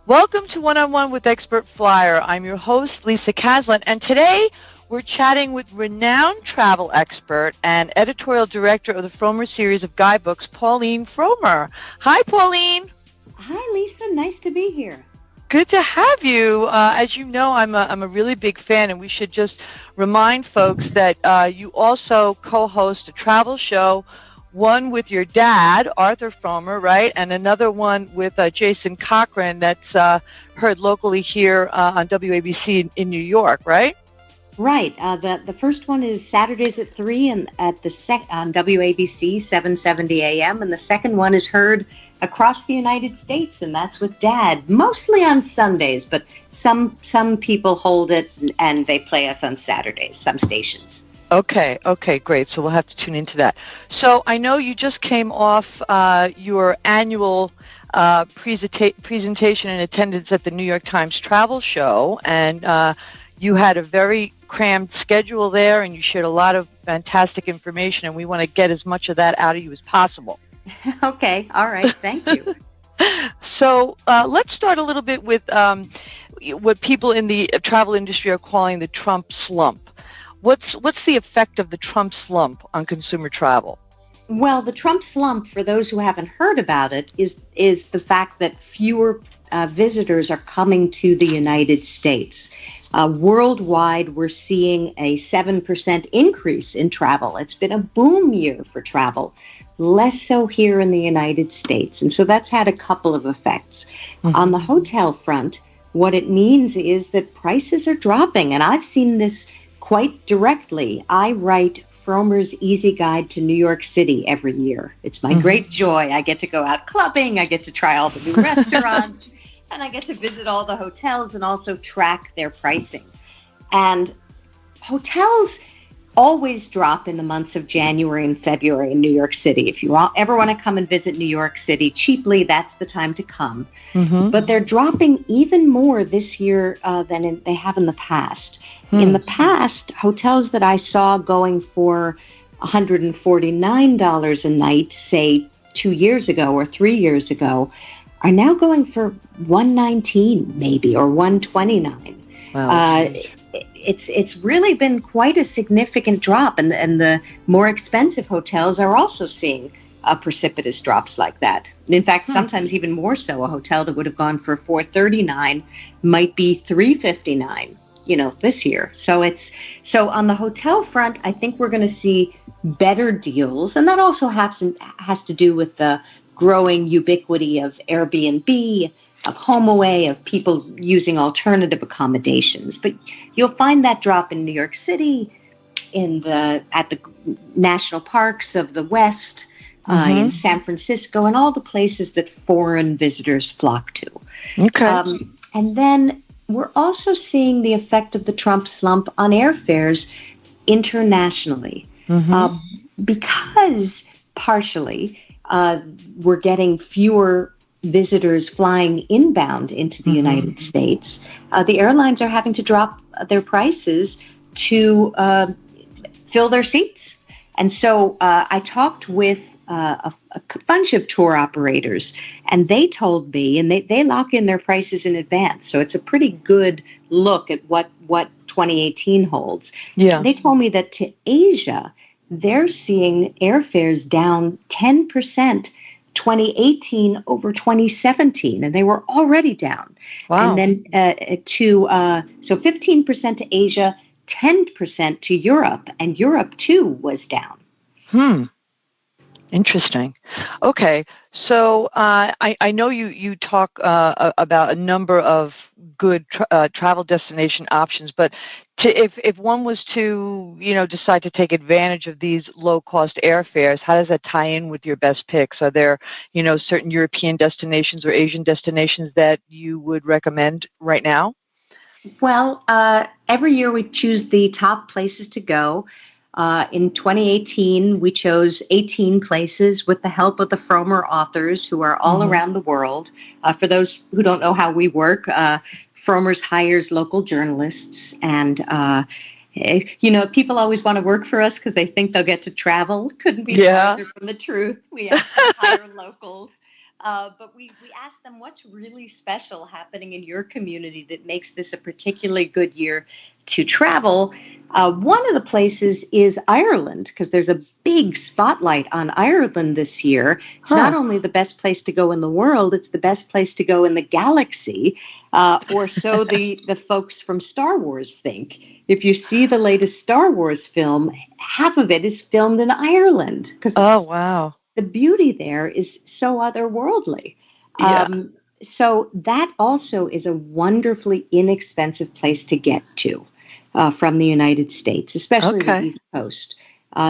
Welcome to One-on-One with Expert Flyer. I'm your host, Lisa Caslin, and today we're chatting with renowned travel expert and editorial director of the Frommer series of guidebooks, Pauline Frommer. Hi, Pauline. Hi, Lisa. Nice to be here. Good to have you. As you know, I'm a really big fan, and we should just remind folks that you also co-host a travel show, one with your dad, Arthur Frommer, right, and another one with Jason Cochran that's heard locally here on WABC in New York, right? Right. The first one is Saturdays at 3 and on WABC 770 AM, and the second one is heard across the United States, and that's with Dad, mostly on Sundays, but some people hold it and they play us on Saturdays, some stations. Okay, great. So we'll have to tune into that. So I know you just came off your annual presentation and attendance at the New York Times Travel Show, and you had a very crammed schedule there, and you shared a lot of fantastic information, and we want to get as much of that out of you as possible. Okay, all right, thank you. So let's start a little bit with what people in the travel industry are calling the Trump Slump. What's the effect of the Trump Slump on consumer travel? Well, the Trump Slump, for those who haven't heard about it, is the fact that fewer visitors are coming to the United States. Worldwide, we're seeing a 7% increase in travel. It's been a boom year for travel, less so here in the United States. And so that's had a couple of effects. Mm-hmm. On the hotel front, what it means is that prices are dropping, and I've seen this quite directly. I write Frommer's Easy Guide to New York City every year. It's my great joy. I get to go out clubbing, I get to try all the new restaurants, and I get to visit all the hotels and also track their pricing. And hotels always drop in the months of January and February in New York City. If you ever want to come and visit New York City cheaply, that's the time to come. Mm-hmm. But they're dropping even more this year than they have in the past. In the past, hotels that I saw going for $149 a night, say 2 years ago or 3 years ago, are now going for $119 maybe or $129. Wow. It's really been quite a significant drop, and the more expensive hotels are also seeing precipitous drops like that. In fact, sometimes even more so. A hotel that would have gone for $439 might be $359. This year. So on the hotel front, I think we're going to see better deals, and that also has to do with the growing ubiquity of Airbnb, of HomeAway, of people using alternative accommodations. But you'll find that drop in New York City, at the national parks of the West, in San Francisco, and all the places that foreign visitors flock to. Okay. And then we're also seeing the effect of the Trump slump on airfares internationally, because partially we're getting fewer visitors flying inbound into the United States. The airlines are having to drop their prices to fill their seats. And so I talked with a bunch of tour operators, and they told me, and they lock in their prices in advance, so it's a pretty good look at what 2018 holds. Yeah. They told me that to Asia, they're seeing airfares down 10% 2018 over 2017, and they were already down. Wow. And then so 15% to Asia, 10% to Europe, and Europe too was down. Interesting. Okay, so I know you talk about a number of good travel destination options, but if one was to decide to take advantage of these low cost airfares, how does that tie in with your best picks? Are there certain European destinations or Asian destinations that you would recommend right now? Well, every year we choose the top places to go. In 2018, we chose 18 places with the help of the Frommer authors who are all around the world. For those who don't know how we work, Frommer's hires local journalists, and people always want to work for us because they think they'll get to travel. Couldn't be farther from the truth. We have to hire locals. But we asked them, what's really special happening in your community that makes this a particularly good year to travel? One of the places is Ireland, because there's a big spotlight on Ireland this year. It's not only the best place to go in the world, it's the best place to go in the galaxy, or so the folks from Star Wars think. If you see the latest Star Wars film, half of it is filmed in Ireland. Oh, wow. The beauty there is so otherworldly. Yeah. So that also is a wonderfully inexpensive place to get to from the United States, especially the East Coast.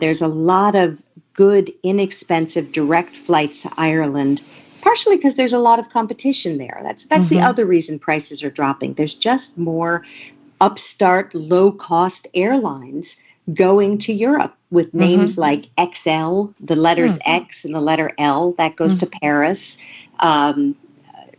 There's a lot of good, inexpensive direct flights to Ireland, partially because there's a lot of competition there. That's the other reason prices are dropping. There's just more upstart, low-cost airlines going to Europe with names like XL, the letters X and the letter L. That goes to Paris.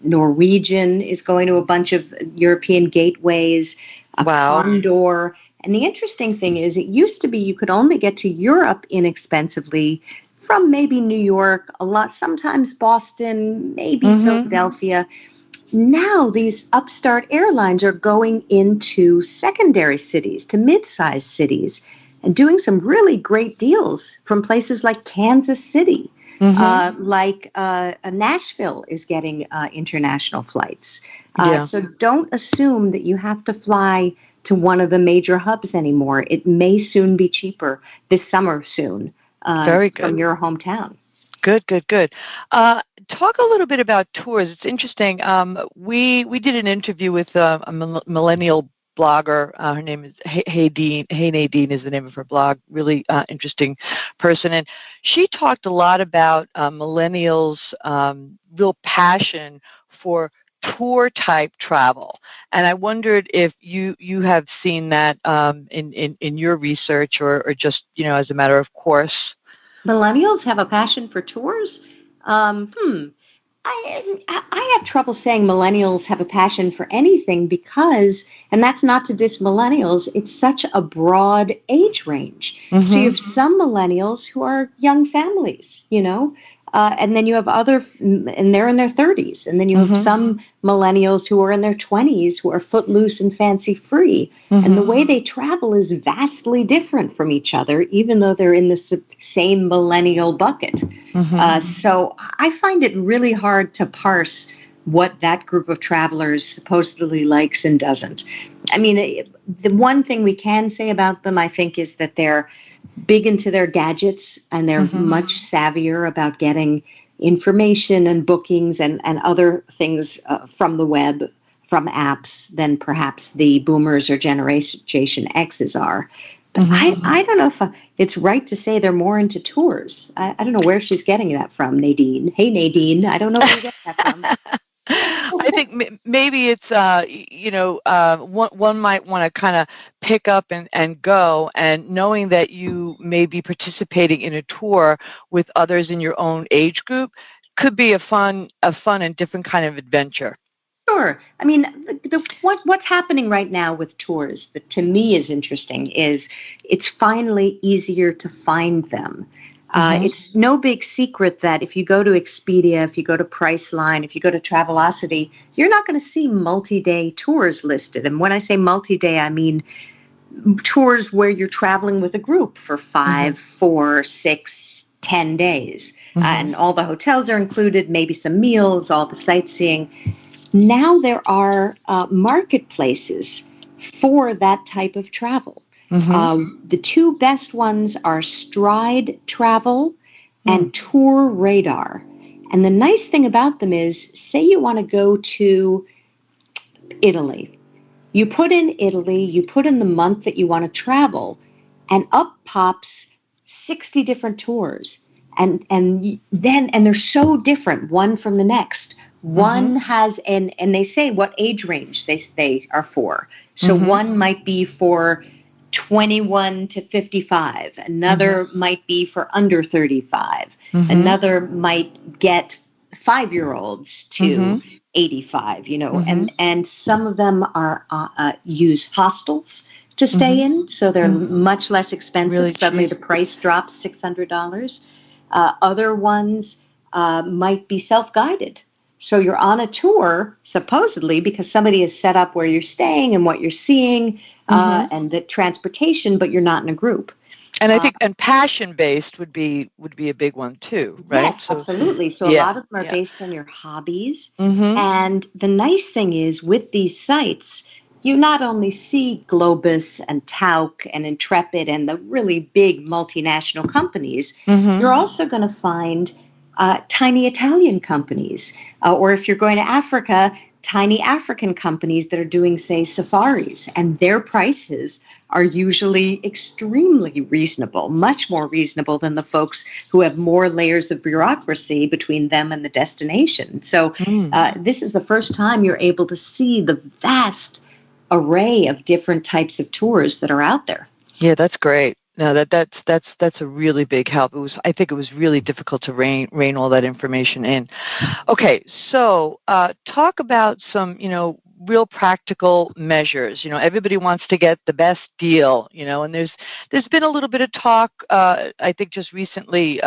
Norwegian is going to a bunch of European gateways. Condor. And the interesting thing is, it used to be you could only get to Europe inexpensively from maybe New York, sometimes Boston, maybe Philadelphia. Now these upstart airlines are going into secondary cities, to mid-sized cities, and doing some really great deals from places like Kansas City, Nashville is getting international flights. So don't assume that you have to fly to one of the major hubs anymore. It may soon be cheaper this summer soon from your hometown. Good. Talk a little bit about tours. It's interesting. We did an interview with a millennial blogger. Her name is Hey Nadine is the name of her blog. Really interesting person, and she talked a lot about millennials' real passion for tour type travel. And I wondered if you have seen that in your research or just as a matter of course. Millennials have a passion for tours? I have trouble saying millennials have a passion for anything because, and that's not to diss millennials, it's such a broad age range. So you have some millennials who are young families, and then you have and they're in their 30s, and then you have some millennials who are in their 20s who are footloose and fancy-free, and the way they travel is vastly different from each other, even though they're in the same millennial bucket. So I find it really hard to parse what that group of travelers supposedly likes and doesn't. I mean, the one thing we can say about them, I think, is that they're big into their gadgets, and they're much savvier about getting information and bookings and other things from the web, from apps, than perhaps the boomers or Generation X's are. But I don't know if it's right to say they're more into tours. I don't know where she's getting that from, Nadine. Hey, Nadine, I don't know where you get that from. I think maybe it's, one might want to kind of pick up and go, and knowing that you may be participating in a tour with others in your own age group could be a fun and different kind of adventure. Sure. I mean, what's happening right now with tours that to me is interesting is it's finally easier to find them. It's no big secret that if you go to Expedia, if you go to Priceline, if you go to Travelocity, you're not going to see multi-day tours listed. And when I say multi-day, I mean tours where you're traveling with a group for 5, 4, 6, 10 days. And all the hotels are included, maybe some meals, all the sightseeing. Now there are marketplaces for that type of travel. The two best ones are Stride Travel and Tour Radar. And the nice thing about them is, say you want to go to Italy. You put in Italy, you put in the month that you want to travel, and up pops 60 different tours. And they're so different, one from the next. One has, and they say what age range they are for. So one might be for 21 to 55. Another might be for under 35. Another might get 5-year-olds to 85, and some of them are use hostels to stay in, so they're much less expensive. Really suddenly the price drops $600. Other ones might be self-guided. So you're on a tour, supposedly, because somebody has set up where you're staying and what you're seeing and the transportation, but you're not in a group. And I think passion-based would be a big one too, right? Yes, absolutely. So a lot of them are based on your hobbies. And the nice thing is with these sites, you not only see Globus and Tauk and Intrepid and the really big multinational companies, you're also going to find tiny Italian companies. Or if you're going to Africa, tiny African companies that are doing, say, safaris. And their prices are usually extremely reasonable, much more reasonable than the folks who have more layers of bureaucracy between them and the destination. So this is the first time you're able to see the vast array of different types of tours that are out there. Yeah, that's great. No, that's a really big help. I think it was really difficult to rein all that information in. Okay, so talk about some, real practical measures. Everybody wants to get the best deal, and there's been a little bit of talk, I think just recently,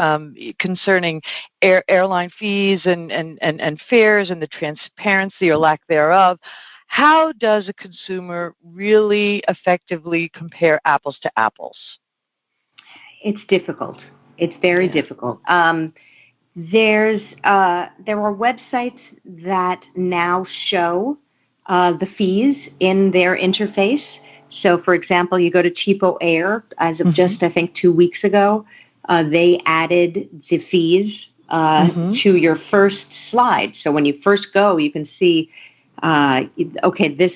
concerning airline fees and fares and the transparency or lack thereof. How does a consumer really effectively compare apples to apples? It's difficult. It's very difficult. There are websites that now show the fees in their interface. So, for example, you go to Cheapo Air as of just, I think, 2 weeks ago. They added the fees to your first slide. So when you first go, you can see, okay, this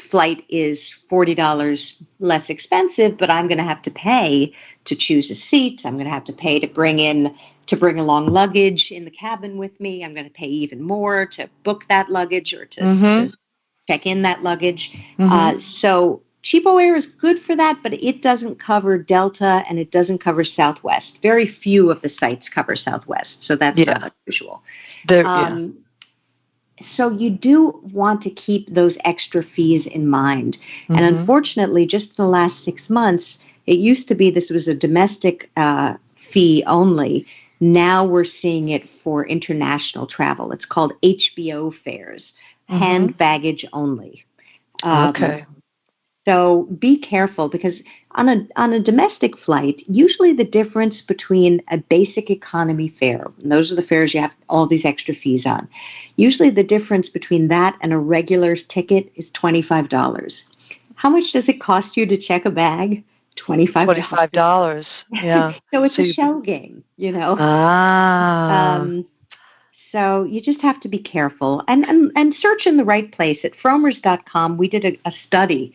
flight is $40 less expensive, but I'm going to have to pay to choose a seat. I'm going to have to pay to bring along luggage in the cabin with me. I'm going to pay even more to book that luggage or to check in that luggage. So Cheapo Air is good for that, but it doesn't cover Delta and it doesn't cover Southwest. Very few of the sites cover Southwest, so that's not unusual. So you do want to keep those extra fees in mind. And unfortunately, just in the last 6 months, it used to be this was a domestic fee only. Now we're seeing it for international travel. It's called HBO fares, hand baggage only. So be careful because on a domestic flight, usually the difference between a basic economy fare, and those are the fares you have all these extra fees on, usually the difference between that and a regular ticket is $25. How much does it cost you to check a bag? $25. $25, yeah. So it's a shell game, So you just have to be careful and search in the right place. At Frommers.com, we did a study.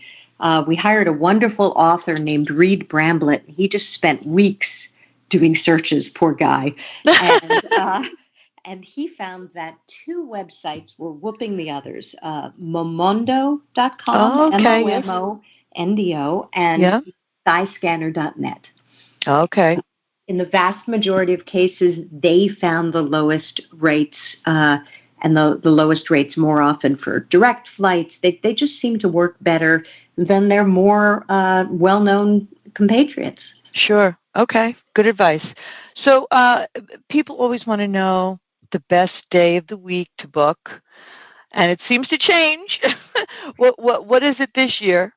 We hired a wonderful author named Reed Bramblett. He just spent weeks doing searches, poor guy. And he found that 2 websites were whooping the others, Momondo.com, Momondo, and skyscanner.net. Okay. In the vast majority of cases, they found the lowest rates, and the lowest rates more often for direct flights. They just seem to work better than their more well-known compatriots. Sure. Okay. Good advice. So people always want to know the best day of the week to book, and it seems to change. What is it this year?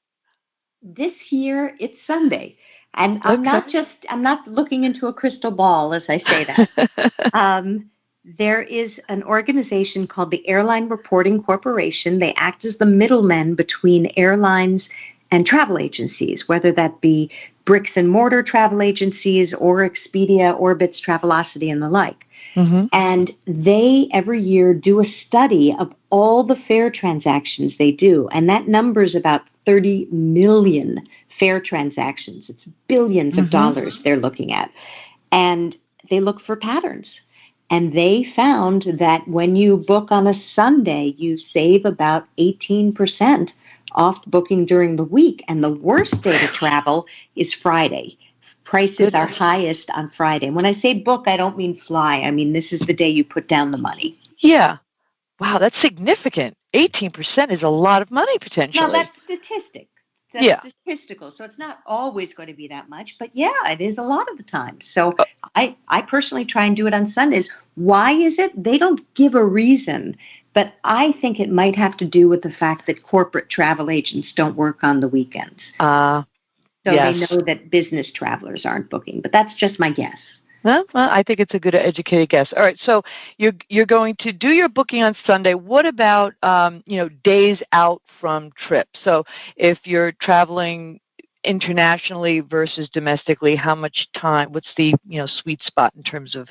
This year, it's Sunday. And I'm not looking into a crystal ball as I say that. There is an organization called the Airline Reporting Corporation. They act as the middlemen between airlines and travel agencies, whether that be bricks and mortar travel agencies or Expedia, Orbitz, Travelocity, and the like. And they every year do a study of all the fare transactions they do. And that number is about 30 million fare transactions. It's billions of dollars they're looking at. And they look for patterns. And they found that when you book on a Sunday, you save about 18% off booking during the week. And the worst day to travel is Friday. Prices are highest on Friday. And when I say book, I don't mean fly. I mean, this is the day you put down the money. Yeah. Wow, that's significant. 18% is a lot of money, potentially. Now, that's statistic. Yeah. statistical, so it's not always going to be that much, but yeah, it is a lot of the time. So Uh, I personally try and do it on Sundays. Why is it? They don't give a reason, but I think it might have to do with the fact that corporate travel agents don't work on the weekends. So they yes. know that business travelers aren't booking, but that's just my guess. Well, I think it's a good educated guess. All right, so you're going to do your booking on Sunday. What about days out from trips? So if you're traveling internationally versus domestically, how much time? What's the sweet spot in terms of?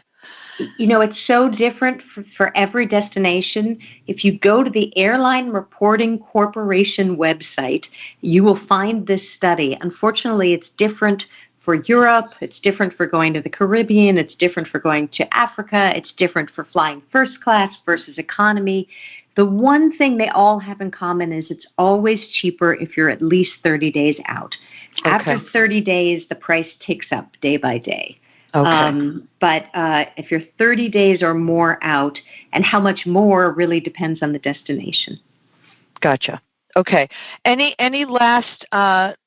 It's so different for every destination. If you go to the Airline Reporting Corporation website, you will find this study. Unfortunately, it's different for Europe. It's different for going to the Caribbean. It's different for going to Africa. It's different for flying first class versus economy. The one thing they all have in common is it's always cheaper if you're at least 30 days out. Okay. After 30 days, the price ticks up day by day. Okay. But if you're 30 days or more out, and how much more really depends on the destination. Gotcha. Okay. Any last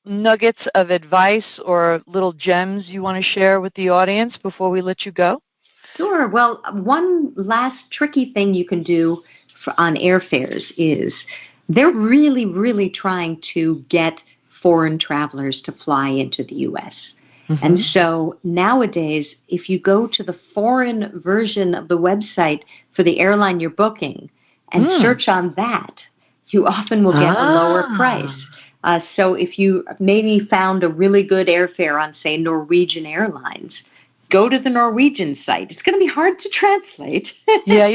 nuggets of advice or little gems you want to share with the audience before we let you go? Sure. Well, one last tricky thing you can do on airfares is they're really, really trying to get foreign travelers to fly into the U.S. Mm-hmm. And so nowadays, if you go to the foreign version of the website for the airline you're booking and search on that, you often will get a lower price. So if you maybe found a really good airfare on, say, Norwegian Airlines, go to the Norwegian site. It's going to be hard to translate. Yeah.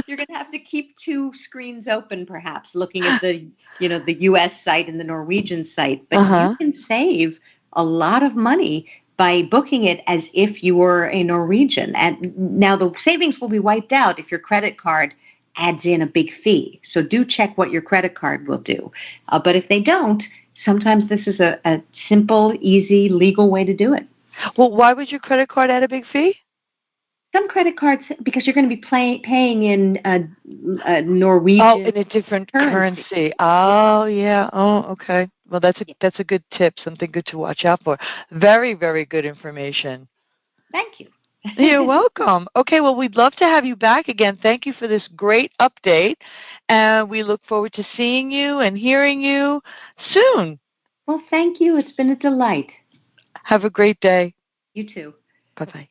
You're going to have to keep two screens open, perhaps, looking at the U.S. site and the Norwegian site. But you can save a lot of money by booking it as if you were a Norwegian. And now the savings will be wiped out if your credit card adds in a big fee. So do check what your credit card will do. But if they don't, sometimes this is a simple, easy, legal way to do it. Well, why would your credit card add a big fee? Some credit cards, because you're going to be paying in Norwegian. Oh, in a different currency. Oh, yeah. Oh, okay. Well, that's a good tip. Something good to watch out for. Very, very good information. Thank you. You're welcome. Okay, well, we'd love to have you back again. Thank you for this great update, and we look forward to seeing you and hearing you soon. Well, thank you. It's been a delight. Have a great day. You too. Bye-bye.